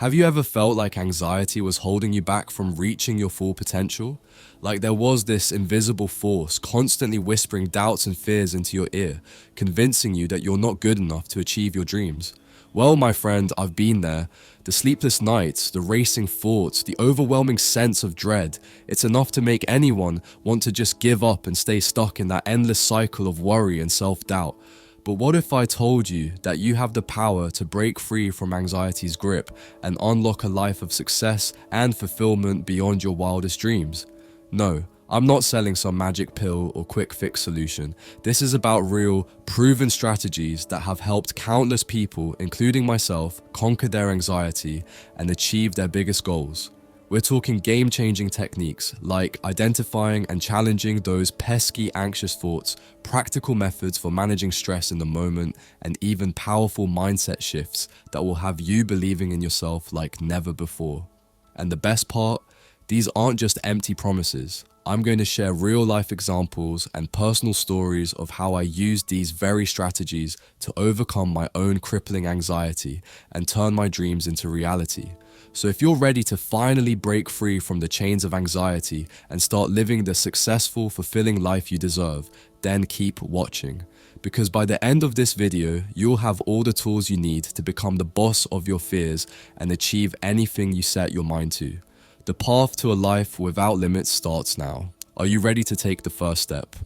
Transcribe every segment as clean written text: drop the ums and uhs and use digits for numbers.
Have you ever felt like anxiety was holding you back from reaching your full potential? Like there was this invisible force constantly whispering doubts and fears into your ear, convincing you that you're not good enough to achieve your dreams? Well, my friend, I've been there. The sleepless nights, the racing thoughts, the overwhelming sense of dread, it's enough to make anyone want to just give up and stay stuck in that endless cycle of worry and self-doubt. But what if I told you that you have the power to break free from anxiety's grip and unlock a life of success and fulfillment beyond your wildest dreams? No, I'm not selling some magic pill or quick fix solution. This is about real, proven strategies that have helped countless people, including myself, conquer their anxiety and achieve their biggest goals. We're talking game-changing techniques like identifying and challenging those pesky anxious thoughts, practical methods for managing stress in the moment, and even powerful mindset shifts that will have you believing in yourself like never before. And the best part, these aren't just empty promises. I'm going to share real-life examples and personal stories of how I used these very strategies to overcome my own crippling anxiety and turn my dreams into reality. So if you're ready to finally break free from the chains of anxiety and start living the successful, fulfilling life you deserve, then keep watching. Because by the end of this video, you'll have all the tools you need to become the boss of your fears and achieve anything you set your mind to. The path to a life without limits starts now. Are you ready to take the first step?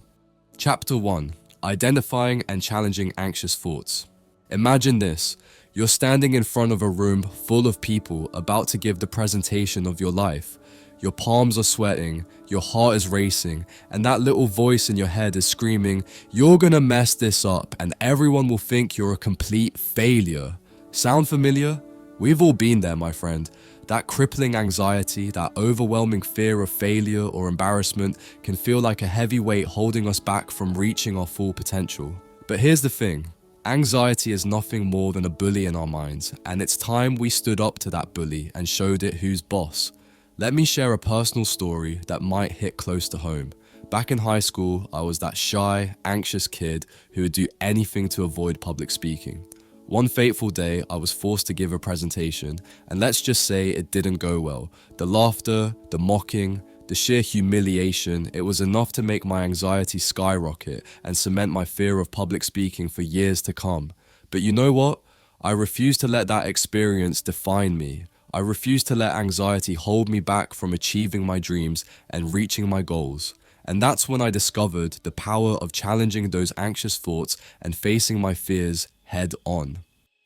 Chapter 1. Identifying and challenging anxious thoughts. Imagine this. You're standing in front of a room full of people about to give the presentation of your life. Your palms are sweating, your heart is racing, and that little voice in your head is screaming, "You're gonna mess this up and everyone will think you're a complete failure." Sound familiar? We've all been there, my friend. That crippling anxiety, that overwhelming fear of failure or embarrassment can feel like a heavy weight holding us back from reaching our full potential. But here's the thing. Anxiety is nothing more than a bully in our minds, and it's time we stood up to that bully and showed it who's boss. Let me share a personal story that might hit close to home. Back in high school, I was that shy, anxious kid who would do anything to avoid public speaking. One fateful day, I was forced to give a presentation, and let's just say it didn't go well. The laughter, the mocking, the sheer humiliation, it was enough to make my anxiety skyrocket and cement my fear of public speaking for years to come. But you know what? I refused to let that experience define me. I refused to let anxiety hold me back from achieving my dreams and reaching my goals. And that's when I discovered the power of challenging those anxious thoughts and facing my fears head on.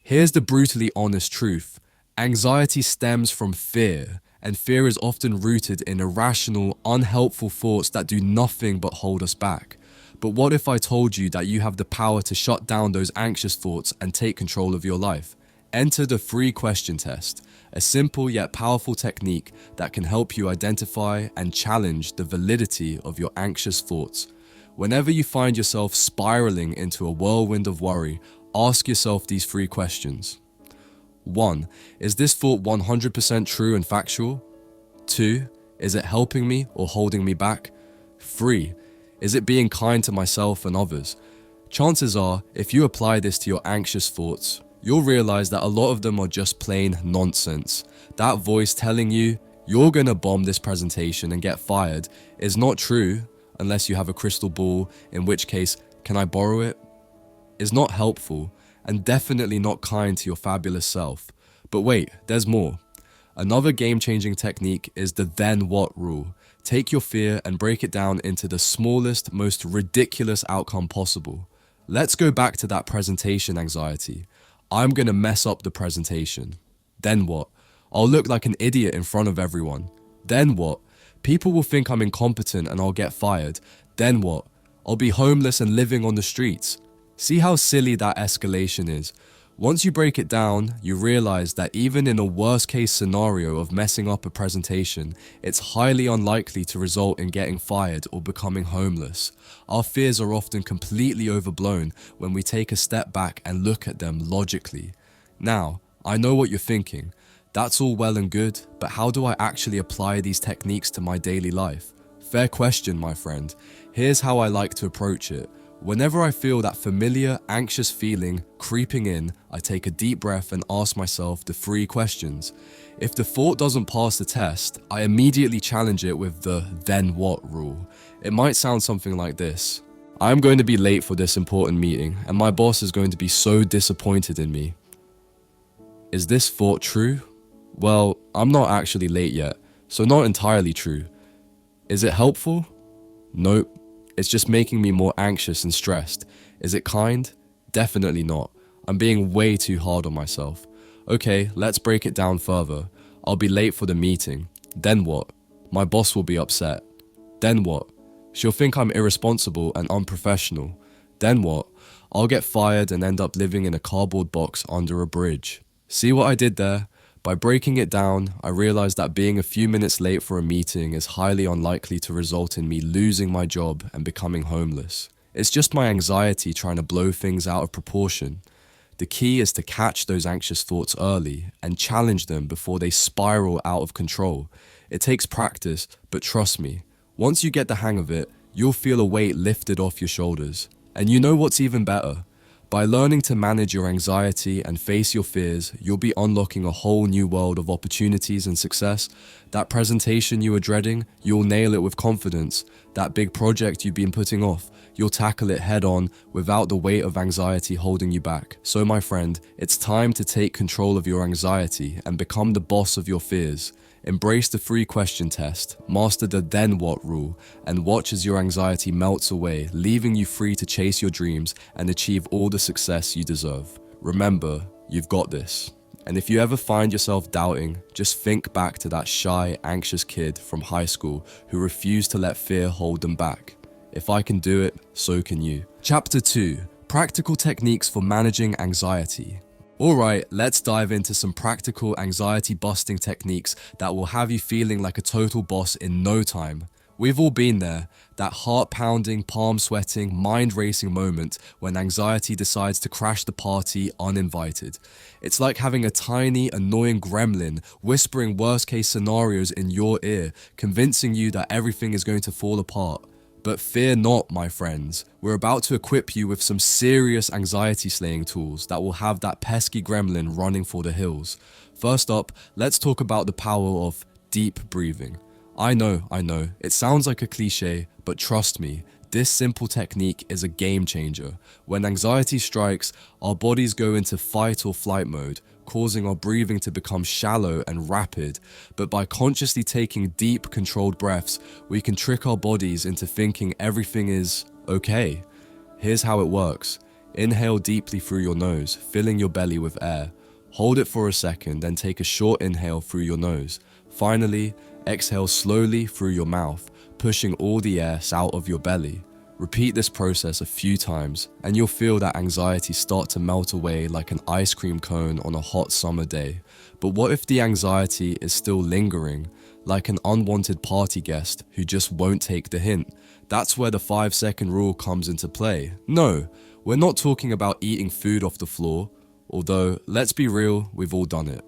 Here's the brutally honest truth. Anxiety stems from fear. And fear is often rooted in irrational, unhelpful thoughts that do nothing but hold us back. But what if I told you that you have the power to shut down those anxious thoughts and take control of your life? Enter the free question test, a simple yet powerful technique that can help you identify and challenge the validity of your anxious thoughts. Whenever you find yourself spiraling into a whirlwind of worry, ask yourself these three questions. 1. Is this thought 100% true and factual? 2. Is it helping me or holding me back? 3. Is it being kind to myself and others? Chances are, if you apply this to your anxious thoughts, you'll realize that a lot of them are just plain nonsense. That voice telling you, you're gonna bomb this presentation and get fired, is not true, unless you have a crystal ball, in which case, can I borrow it? Is not helpful, and definitely not kind to your fabulous self. But wait, there's more. Another game-changing technique is the then what rule. Take your fear and break it down into the smallest, most ridiculous outcome possible. Let's go back to that presentation anxiety. I'm gonna mess up the presentation. Then what? I'll look like an idiot in front of everyone. Then what? People will think I'm incompetent and I'll get fired. Then what? I'll be homeless and living on the streets. See how silly that escalation is? Once you break it down, you realize that even in a worst case scenario of messing up a presentation, it's highly unlikely to result in getting fired or becoming homeless. Our fears are often completely overblown when we take a step back and look at them logically. Now, I know what you're thinking. That's all well and good, but how do I actually apply these techniques to my daily life? Fair question, my friend. Here's how I like to approach it. Whenever I feel that familiar, anxious feeling creeping in, I take a deep breath and ask myself the 3 questions. If the thought doesn't pass the test, I immediately challenge it with the "then what" rule. It might sound something like this. I'm going to be late for this important meeting, and my boss is going to be so disappointed in me. Is this thought true? Well, I'm not actually late yet, so not entirely true. Is it helpful? Nope. It's just making me more anxious and stressed. Is it kind? Definitely not. I'm being way too hard on myself. Okay, let's break it down further. I'll be late for the meeting. Then what? My boss will be upset. Then what? She'll think I'm irresponsible and unprofessional. Then what? I'll get fired and end up living in a cardboard box under a bridge. See what I did there? By breaking it down, I realized that being a few minutes late for a meeting is highly unlikely to result in me losing my job and becoming homeless. It's just my anxiety trying to blow things out of proportion. The key is to catch those anxious thoughts early and challenge them before they spiral out of control. It takes practice, but trust me, once you get the hang of it, you'll feel a weight lifted off your shoulders. And you know what's even better? By learning to manage your anxiety and face your fears, you'll be unlocking a whole new world of opportunities and success. That presentation you were dreading, you'll nail it with confidence. That big project you've been putting off, you'll tackle it head on without the weight of anxiety holding you back. So my friend, it's time to take control of your anxiety and become the boss of your fears. Embrace the 3-question test, master the "then what" rule, and watch as your anxiety melts away, leaving you free to chase your dreams and achieve all the success you deserve. Remember, you've got this. And if you ever find yourself doubting, just think back to that shy, anxious kid from high school who refused to let fear hold them back. If I can do it, so can you. Chapter 2: Practical Techniques for Managing Anxiety. Alright, let's dive into some practical anxiety-busting techniques that will have you feeling like a total boss in no time. We've all been there, that heart-pounding, palm-sweating, mind-racing moment when anxiety decides to crash the party uninvited. It's like having a tiny, annoying gremlin whispering worst-case scenarios in your ear, convincing you that everything is going to fall apart. But fear not, my friends. We're about to equip you with some serious anxiety-slaying tools that will have that pesky gremlin running for the hills. First up, let's talk about the power of deep breathing. I know, it sounds like a cliche, but trust me, this simple technique is a game changer. When anxiety strikes, our bodies go into fight or flight mode, causing our breathing to become shallow and rapid. But by consciously taking deep, controlled breaths, we can trick our bodies into thinking everything is okay. Here's how it works. Inhale deeply through your nose, filling your belly with air. Hold it for a second, then take a short inhale through your nose. Finally, exhale slowly through your mouth, pushing all the air out of your belly. Repeat this process a few times, and you'll feel that anxiety start to melt away like an ice cream cone on a hot summer day. But what if the anxiety is still lingering, like an unwanted party guest who just won't take the hint? That's where the 5-second rule comes into play. No, we're not talking about eating food off the floor, although, let's be real, we've all done it.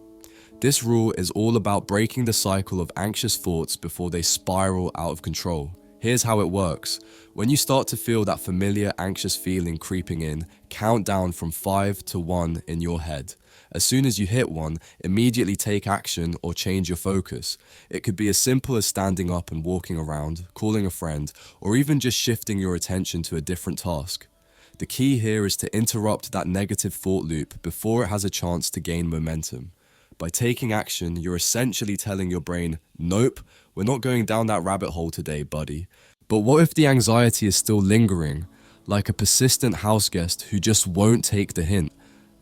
This rule is all about breaking the cycle of anxious thoughts before they spiral out of control. Here's how it works. When you start to feel that familiar anxious feeling creeping in, count down from 5 to 1 in your head. As soon as you hit 1, immediately take action or change your focus. It could be as simple as standing up and walking around, calling a friend, or even just shifting your attention to a different task. The key here is to interrupt that negative thought loop before it has a chance to gain momentum. By taking action, you're essentially telling your brain, nope, we're not going down that rabbit hole today, buddy. But what if the anxiety is still lingering, like a persistent house guest who just won't take the hint?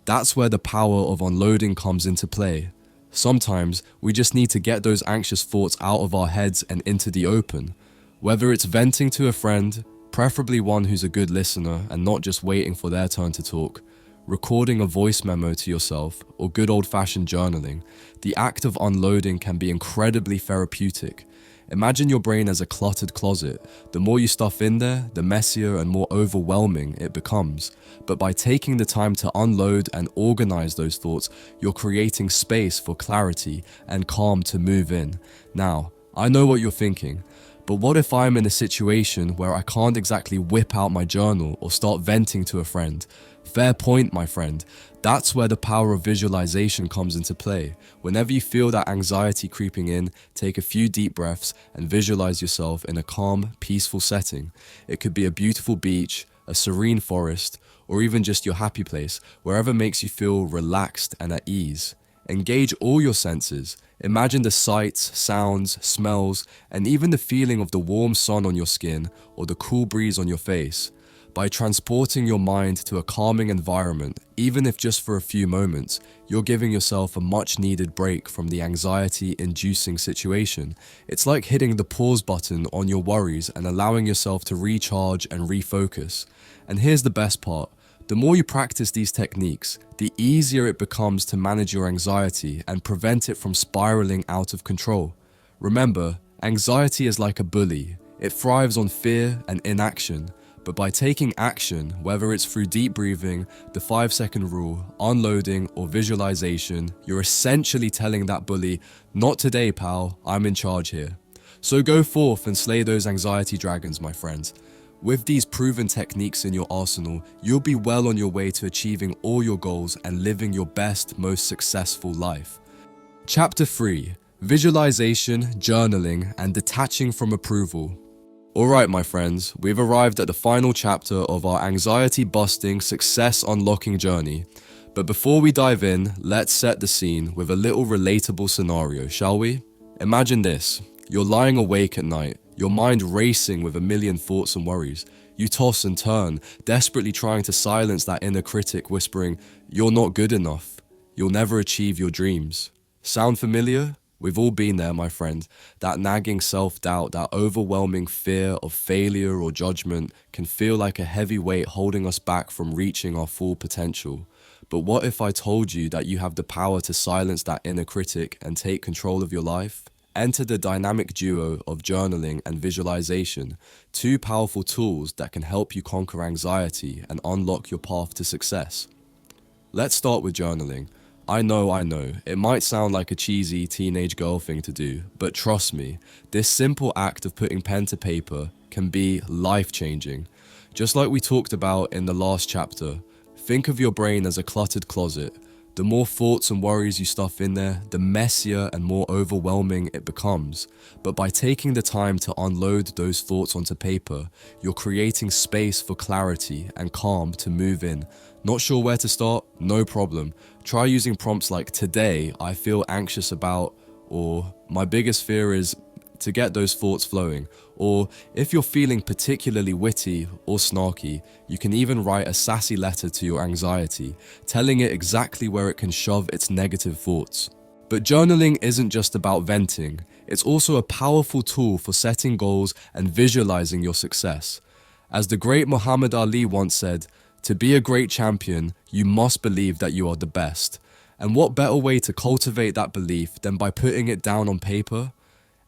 That's where the power of unloading comes into play. Sometimes, we just need to get those anxious thoughts out of our heads and into the open. Whether it's venting to a friend, preferably one who's a good listener and not just waiting for their turn to talk, recording a voice memo to yourself, or good old-fashioned journaling, the act of unloading can be incredibly therapeutic. Imagine your brain as a cluttered closet. The more you stuff in there, the messier and more overwhelming it becomes. But by taking the time to unload and organize those thoughts, you're creating space for clarity and calm to move in. Now, I know what you're thinking, But what if I'm in a situation where I can't exactly whip out my journal or start venting to a friend? Fair point, my friend. That's where the power of visualization comes into play. Whenever you feel that anxiety creeping in, take a few deep breaths and visualize yourself in a calm, peaceful setting. It could be a beautiful beach, a serene forest, or even just your happy place, wherever makes you feel relaxed and at ease. Engage all your senses. Imagine the sights, sounds, smells, and even the feeling of the warm sun on your skin or the cool breeze on your face. By transporting your mind to a calming environment, even if just for a few moments, you're giving yourself a much needed break from the anxiety-inducing situation. It's like hitting the pause button on your worries and allowing yourself to recharge and refocus. And here's the best part. The more you practice these techniques, the easier it becomes to manage your anxiety and prevent it from spiraling out of control. Remember, anxiety is like a bully. It thrives on fear and inaction. But by taking action, whether it's through deep breathing, the 5-second rule, unloading, or visualization, you're essentially telling that bully, "Not today, pal, I'm in charge here." So go forth and slay those anxiety dragons, my friends. With these proven techniques in your arsenal, you'll be well on your way to achieving all your goals and living your best, most successful life. Chapter 3: Visualization, Journaling, and Detaching from Approval. Alright my friends, we've arrived at the final chapter of our anxiety-busting, success-unlocking journey. But before we dive in, let's set the scene with a little relatable scenario, shall we? Imagine this. You're lying awake at night, your mind racing with a million thoughts and worries. You toss and turn, desperately trying to silence that inner critic whispering, "You're not good enough. You'll never achieve your dreams." Sound familiar? We've all been there, my friend. That nagging self-doubt, that overwhelming fear of failure or judgment can feel like a heavy weight holding us back from reaching our full potential. But what if I told you that you have the power to silence that inner critic and take control of your life? Enter the dynamic duo of journaling and visualization, two powerful tools that can help you conquer anxiety and unlock your path to success. Let's start with journaling. I know, it might sound like a cheesy teenage girl thing to do, but trust me, this simple act of putting pen to paper can be life-changing. Just like we talked about in the last chapter, think of your brain as a cluttered closet. The more thoughts and worries you stuff in there, the messier and more overwhelming it becomes. But by taking the time to unload those thoughts onto paper, you're creating space for clarity and calm to move in. Not sure where to start? No problem. Try using prompts like, "Today, I feel anxious about," or "My biggest fear is," to get those thoughts flowing. Or if you're feeling particularly witty or snarky, you can even write a sassy letter to your anxiety, telling it exactly where it can shove its negative thoughts. But journaling isn't just about venting, it's also a powerful tool for setting goals and visualizing your success. As the great Muhammad Ali once said, "To be a great champion, you must believe that you are the best." And what better way to cultivate that belief than by putting it down on paper?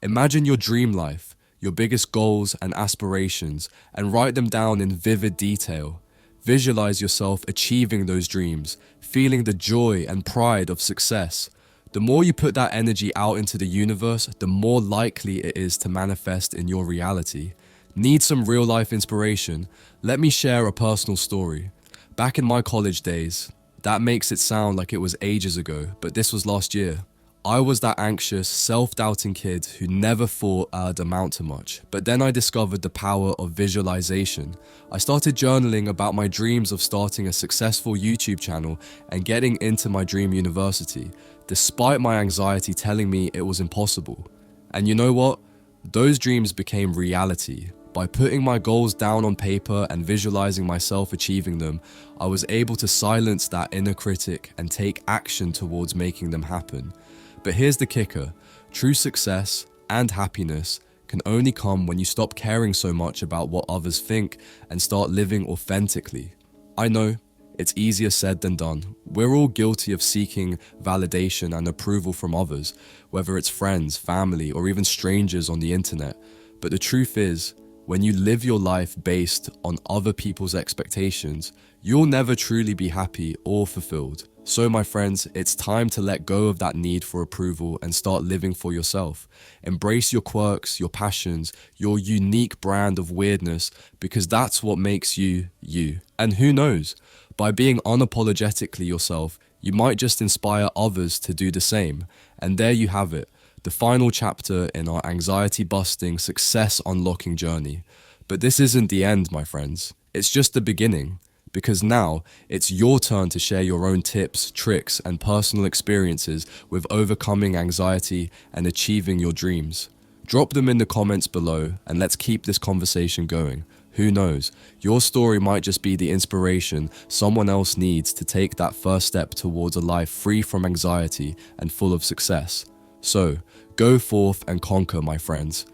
Imagine your dream life, your biggest goals and aspirations, and write them down in vivid detail. Visualize yourself achieving those dreams, feeling the joy and pride of success. The more you put that energy out into the universe, the more likely it is to manifest in your reality. Need some real-life inspiration? Let me share a personal story. Back in my college days, that makes it sound like it was ages ago, but this was last year. I was that anxious, self-doubting kid who never thought I'd amount to much. But then I discovered the power of visualization. I started journaling about my dreams of starting a successful YouTube channel and getting into my dream university, despite my anxiety telling me it was impossible. And you know what? Those dreams became reality. By putting my goals down on paper and visualizing myself achieving them, I was able to silence that inner critic and take action towards making them happen. But here's the kicker, true success and happiness can only come when you stop caring so much about what others think and start living authentically. I know, it's easier said than done. We're all guilty of seeking validation and approval from others, whether it's friends, family, or even strangers on the internet. But the truth is, when you live your life based on other people's expectations, you'll never truly be happy or fulfilled. So my friends, it's time to let go of that need for approval and start living for yourself. Embrace your quirks, your passions, your unique brand of weirdness, because that's what makes you, you. And who knows, by being unapologetically yourself, you might just inspire others to do the same. And there you have it, the final chapter in our anxiety-busting, success-unlocking journey. But this isn't the end, my friends. It's just the beginning. Because now, it's your turn to share your own tips, tricks, and personal experiences with overcoming anxiety and achieving your dreams. Drop them in the comments below, and let's keep this conversation going. Who knows, your story might just be the inspiration someone else needs to take that first step towards a life free from anxiety and full of success. So, go forth and conquer, my friends.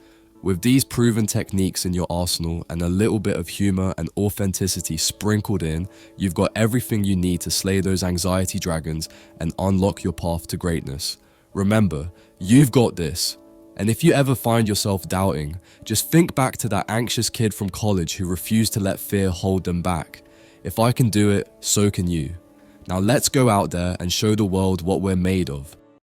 With these proven techniques in your arsenal and a little bit of humor and authenticity sprinkled in, you've got everything you need to slay those anxiety dragons and unlock your path to greatness. Remember, you've got this. And if you ever find yourself doubting, just think back to that anxious kid from college who refused to let fear hold them back. If I can do it, so can you. Now let's go out there and show the world what we're made of.